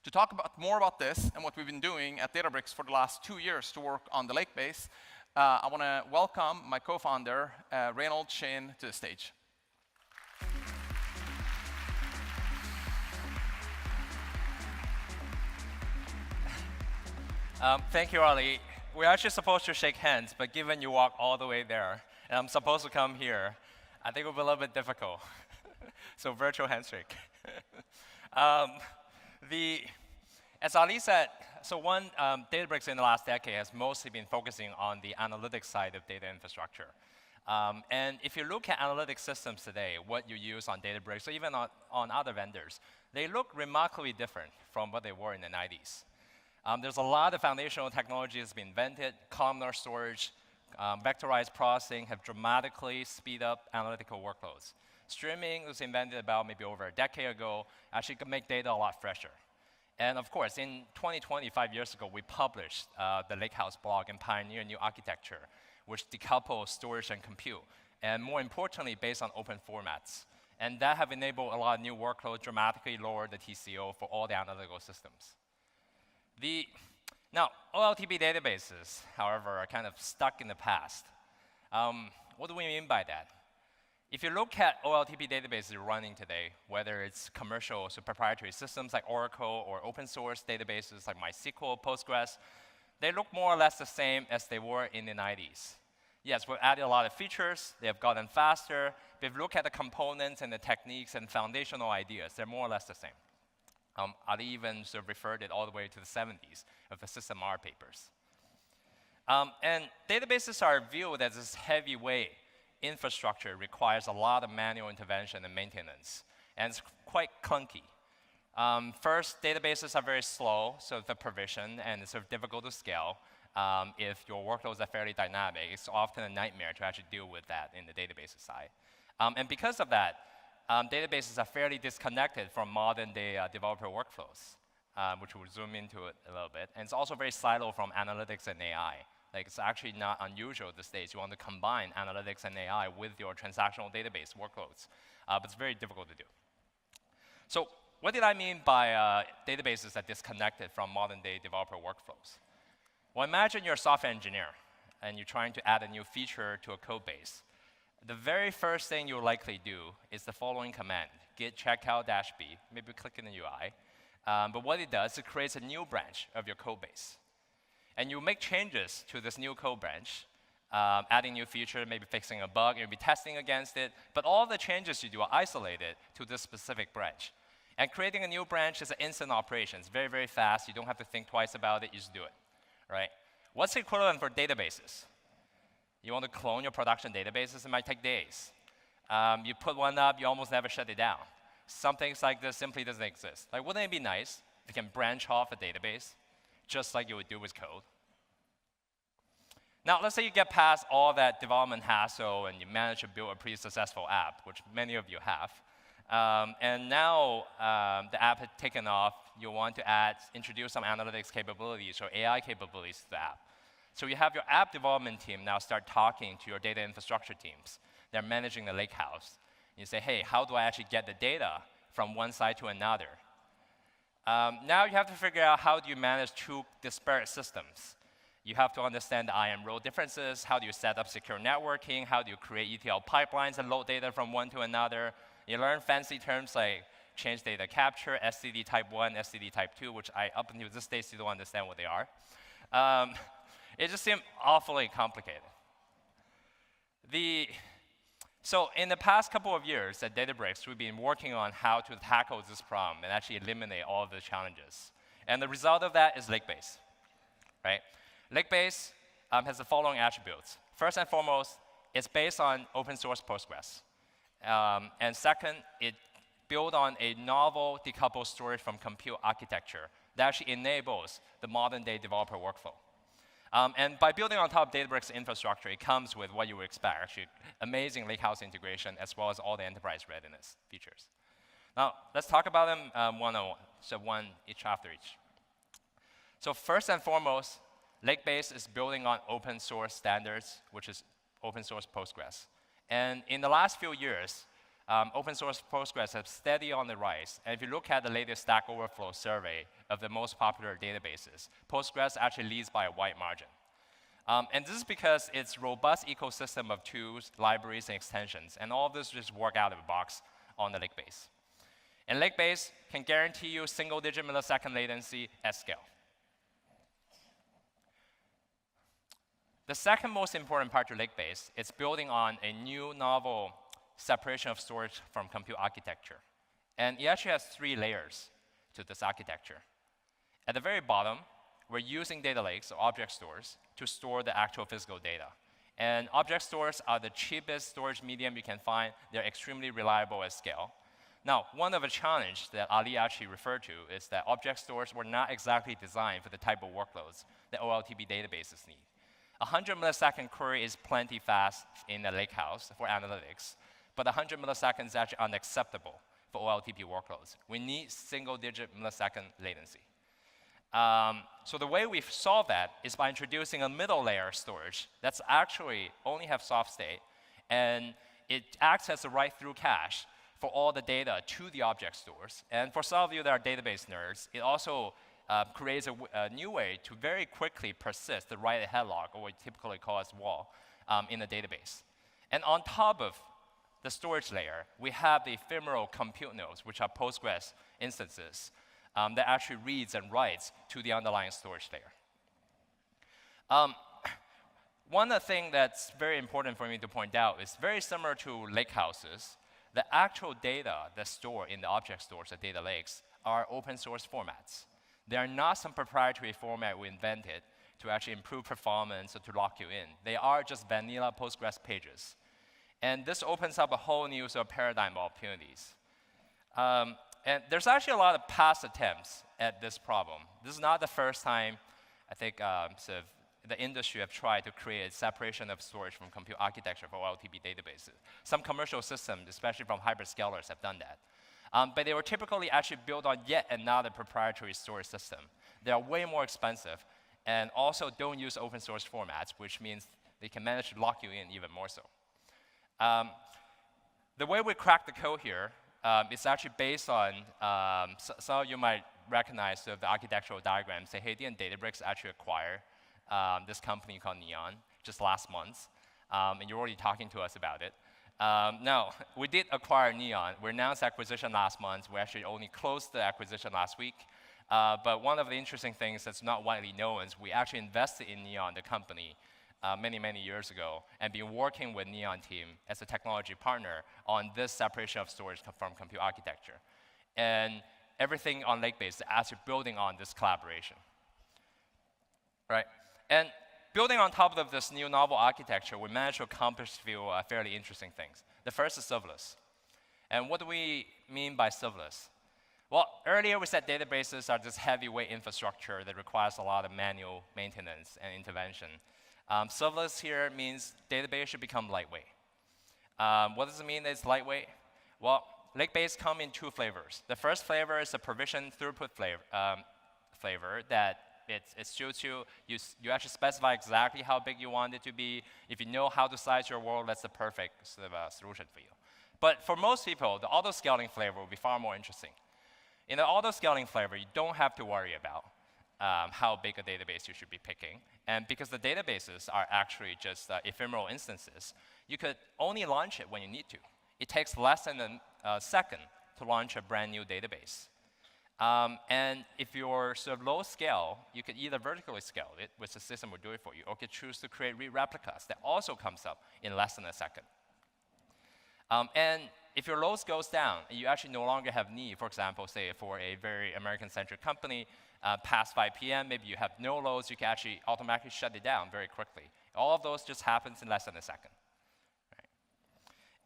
To talk more about this and what we've been doing at Databricks for the last 2 years to work on the Lakebase, I want to welcome my co-founder, Reynold Xin, to the stage. Thank you, Ali. We're actually supposed to shake hands, but given you walk all the way there, and I'm supposed to come here, I think it will be a little bit difficult. So virtual handshake. As Ali said, Databricks in the last decade has mostly been focusing on the analytics side of data infrastructure. And if you look at analytics systems today, what you use on Databricks, or even on other vendors, they look remarkably different from what they were in the 90s. There's a lot of foundational technologies been invented. Columnar storage, vectorized processing have dramatically speed up analytical workloads. Streaming was invented about maybe over a decade ago. Actually can make data a lot fresher. And of course, in 2020, 5 years ago, we published the Lakehouse blog and pioneered new architecture, which decouples storage and compute, and more importantly, based on open formats. And that have enabled a lot of new workloads, dramatically lowered the TCO for all the analytical systems. Now, OLTP databases, however, are kind of stuck in the past. What do we mean by that? If you look at OLTP databases running today, whether it's commercial, so proprietary systems like Oracle, or open source databases like MySQL, Postgres, they look more or less the same as they were in the 90s. Yes, we've added a lot of features, they have gotten faster, but if you look at the components and the techniques and foundational ideas, they're more or less the same. Ali even sort of referred it all the way to the 70s of the System R papers. And databases are viewed as this heavyweight infrastructure, requires a lot of manual intervention and maintenance, and it's quite clunky. First, databases are very slow, so the provision, and it's sort of difficult to scale. If your workloads are fairly dynamic, it's often a nightmare to actually deal with that in the databases side. And because of that, databases are fairly disconnected from modern-day developer workflows, which we'll zoom into it a little bit. And it's also very siloed from analytics and AI. Like, it's actually not unusual at this stage. You want to combine analytics and AI with your transactional database workloads, but it's very difficult to do. So what did I mean by databases that disconnected from modern-day developer workflows? Well, imagine you're a software engineer, and you're trying to add a new feature to a code base. The very first thing you'll likely do is the following command, git checkout -b, maybe click in the UI. But what it does, it creates a new branch of your code base. And you make changes to this new code branch, adding new feature, maybe fixing a bug, you'll be testing against it. But all the changes you do are isolated to this specific branch. And creating a new branch is an instant operation. It's very, very fast. You don't have to think twice about it. You just do it, right? What's the equivalent for databases? You want to clone your production databases, it might take days. You put one up, you almost never shut it down. Some things like this simply doesn't exist. Like, wouldn't it be nice if you can branch off a database, just like you would do with code? Now, let's say you get past all that development hassle and you manage to build a pretty successful app, which many of you have. And now the app has taken off, you want to introduce some analytics capabilities or AI capabilities to the app. So you have your app development team now start talking to your data infrastructure teams. They're managing the lakehouse. You say, hey, how do I actually get the data from one side to another? Now you have to figure out how do you manage two disparate systems. You have to understand the IAM role differences. How do you set up secure networking? How do you create ETL pipelines and load data from one to another? You learn fancy terms like change data capture, STD type 1, STD type 2, which I, up until this stage, still don't understand what they are. It just seemed awfully complicated. So in the past couple of years at Databricks, we've been working on how to tackle this problem and actually eliminate all of the challenges. And the result of that is Lakebase, right? Lakebase has the following attributes. First and foremost, it's based on open source Postgres. And second, it built on a novel decoupled storage from compute architecture that actually enables the modern day developer workflow. And by building on top of Databricks infrastructure, it comes with what you would expect, actually amazing lakehouse integration as well as all the enterprise readiness features. Now, let's talk about them one-on-one, so one each after each. So first and foremost, Lakebase is building on open source standards, which is open source Postgres. And in the last few years, open source Postgres has steady on the rise. And if you look at the latest Stack Overflow survey of the most popular databases, Postgres actually leads by a wide margin. And this is because its robust ecosystem of tools, libraries, and extensions, and all of this just work out of the box on the Lakebase. And Lakebase can guarantee you single-digit millisecond latency at scale. The second most important part to Lakebase is building on a new novel separation of storage from compute architecture. And it actually has 3 layers to this architecture. At the very bottom, we're using data lakes, or object stores, to store the actual physical data. And object stores are the cheapest storage medium you can find. They're extremely reliable at scale. Now, one of the challenges that Ali actually referred to is that object stores were not exactly designed for the type of workloads that OLTP databases need. 100 millisecond query is plenty fast in the lakehouse for analytics, but 100 milliseconds is actually unacceptable for OLTP workloads. We need single-digit millisecond latency. So the way we've solved that is by introducing a middle layer of storage that's actually only have soft state, and it acts as a write-through cache for all the data to the object stores. And for some of you that are database nerds, it also creates a new way to very quickly persist the write-ahead log, or what we typically call as WAL, in the database. And on top of the storage layer, we have the ephemeral compute nodes, which are Postgres instances, that actually reads and writes to the underlying storage layer. One thing that's very important for me to point out is very similar to lakehouses. The actual data that's stored in the object stores at data lakes are open source formats. They are not some proprietary format we invented to actually improve performance or to lock you in. They are just vanilla Postgres pages. And this opens up a whole new sort of paradigm of opportunities. And there's actually a lot of past attempts at this problem. This is not the first time, I think, sort of the industry have tried to create separation of storage from compute architecture for OLTP databases. Some commercial systems, especially from hyperscalers, have done that. But they were typically actually built on yet another proprietary storage system. They are way more expensive and also don't use open source formats, which means they can manage to lock you in even more so. The way we crack the code here is actually based on, some of you might recognize the architectural diagram. Say, hey, didn't Databricks actually acquire this company called Neon just last month? And you're already talking to us about it. No, we did acquire Neon. We announced acquisition last month. We actually only closed the acquisition last week. But one of the interesting things that's not widely known is we actually invested in Neon, the company, many, many years ago, and been working with Neon team as a technology partner on this separation of storage from compute architecture. And everything on Lakebase is actually building on this collaboration. Right? And building on top of this new novel architecture, we managed to accomplish a few fairly interesting things. The first is serverless. And what do we mean by serverless? Well, earlier we said databases are this heavyweight infrastructure that requires a lot of manual maintenance and intervention. Serverless here means database should become lightweight. What does it mean that it's lightweight? Well, Lakebase come in 2 flavors. The first flavor is a provision throughput flavor that it suits you. You actually specify exactly how big you want it to be. If you know how to size your world, that's the perfect sort of solution for you. But for most people, the auto-scaling flavor will be far more interesting. In the auto-scaling flavor, you don't have to worry about how big a database you should be picking. And because the databases are actually just ephemeral instances, you could only launch it when you need to. It takes less than a second to launch a brand new database. And if you're sort of low scale, you could either vertically scale it, which the system will do it for you, or you could choose to create replicas that also comes up in less than a second. And if your load goes down, you actually no longer have need, for example, say for a very American-centric company, past 5 p.m., maybe you have no loads, you can actually automatically shut it down very quickly. All of those just happens in less than a second. Right?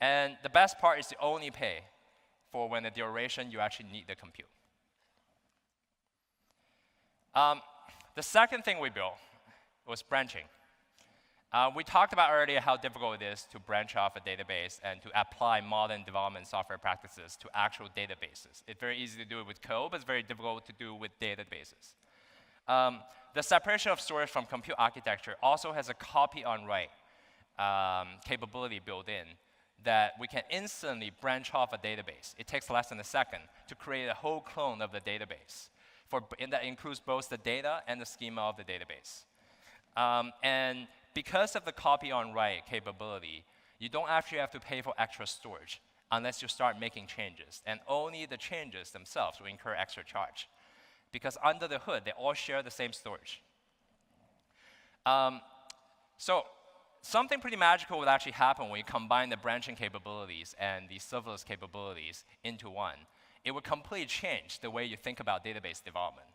And the best part is you only pay for when the duration you actually need the compute. The second thing we built was branching. We talked about earlier how difficult it is to branch off a database and to apply modern development software practices to actual databases. It's very easy to do it with code, but it's very difficult to do with databases. The separation of storage from compute architecture also has a copy on write capability built in that we can instantly branch off a database. It takes less than a second to create a whole clone of the database. And that includes both the data and the schema of the database. And because of the copy on write capability, you don't actually have to pay for extra storage unless you start making changes. And only the changes themselves will incur extra charge. Because under the hood, they all share the same storage. So something pretty magical would actually happen when you combine the branching capabilities and the serverless capabilities into one. It would completely change the way you think about database development.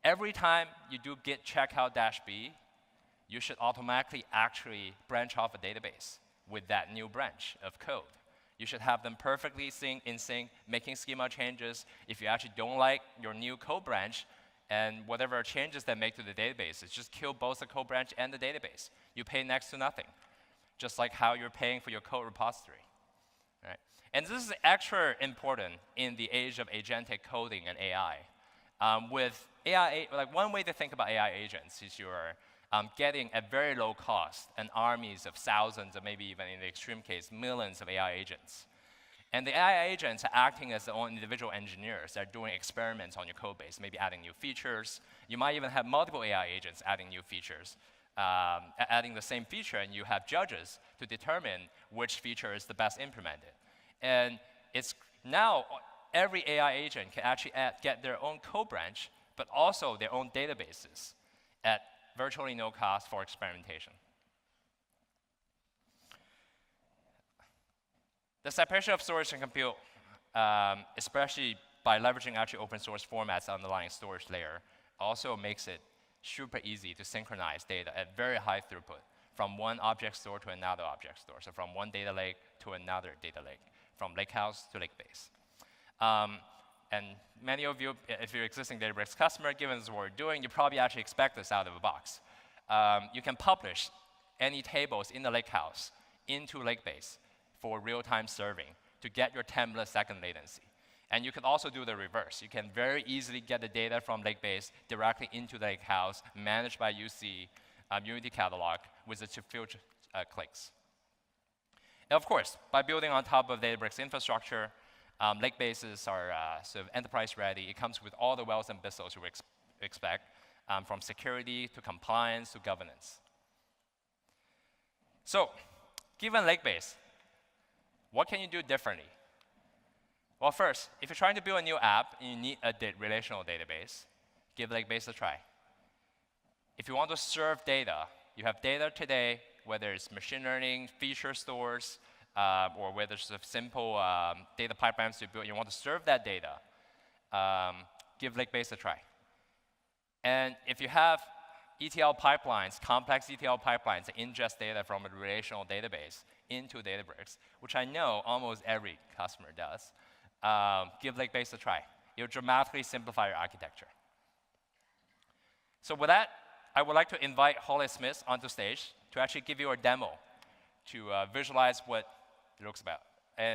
Every time you do git checkout -b, you should automatically actually branch off a database with that new branch of code. You should have them perfectly in sync, making schema changes. If you actually don't like your new code branch, and whatever changes they make to the database, it's just kill both the code branch and the database. You pay next to nothing, just like how you're paying for your code repository. Right? And this is extra important in the age of agentic coding and AI. With AI, like one way to think about AI agents is you're getting at very low cost an armies of thousands, or maybe even in the extreme case, millions of AI agents. And the AI agents are acting as their own individual engineers. They're doing experiments on your code base, maybe adding new features. You might even have multiple AI agents adding new features, adding the same feature, and you have judges to determine which feature is the best implemented. And it's now every AI agent can actually get their own code branch, but also their own databases at virtually no cost for experimentation. The separation of storage and compute, especially by leveraging actually open source formats underlying storage layer, also makes it super easy to synchronize data at very high throughput from one object store to another object store. So from one data lake to another data lake, from lakehouse to lakebase. And many of you, if you're an existing Databricks customer, given this is what we're doing, you probably actually expect this out of the box. You can publish any tables in the lakehouse into lakebase for real-time serving to get your 10 millisecond latency. And you can also do the reverse. You can very easily get the data from lakebase directly into the lakehouse, managed by UC, Unity Catalog, with a few clicks. And of course, by building on top of Databricks infrastructure, lakebases are sort of enterprise-ready. It comes with all the bells and whistles you expect, from security to compliance to governance. So, given lakebase, what can you do differently? Well, first, if you're trying to build a new app and you need a relational database, give lakebase a try. If you want to serve data, you have data today, whether it's machine learning, feature stores, or whether it's simple data pipelines to build, you want to serve that data, give lakebase a try. And if you have ETL pipelines, complex ETL pipelines that ingest data from a relational database into Databricks, which I know almost every customer does, give lakebase a try. It'll dramatically simplify your architecture. So with that, I would like to invite Holly Smith onto stage to actually give you a demo to visualize what it looks about.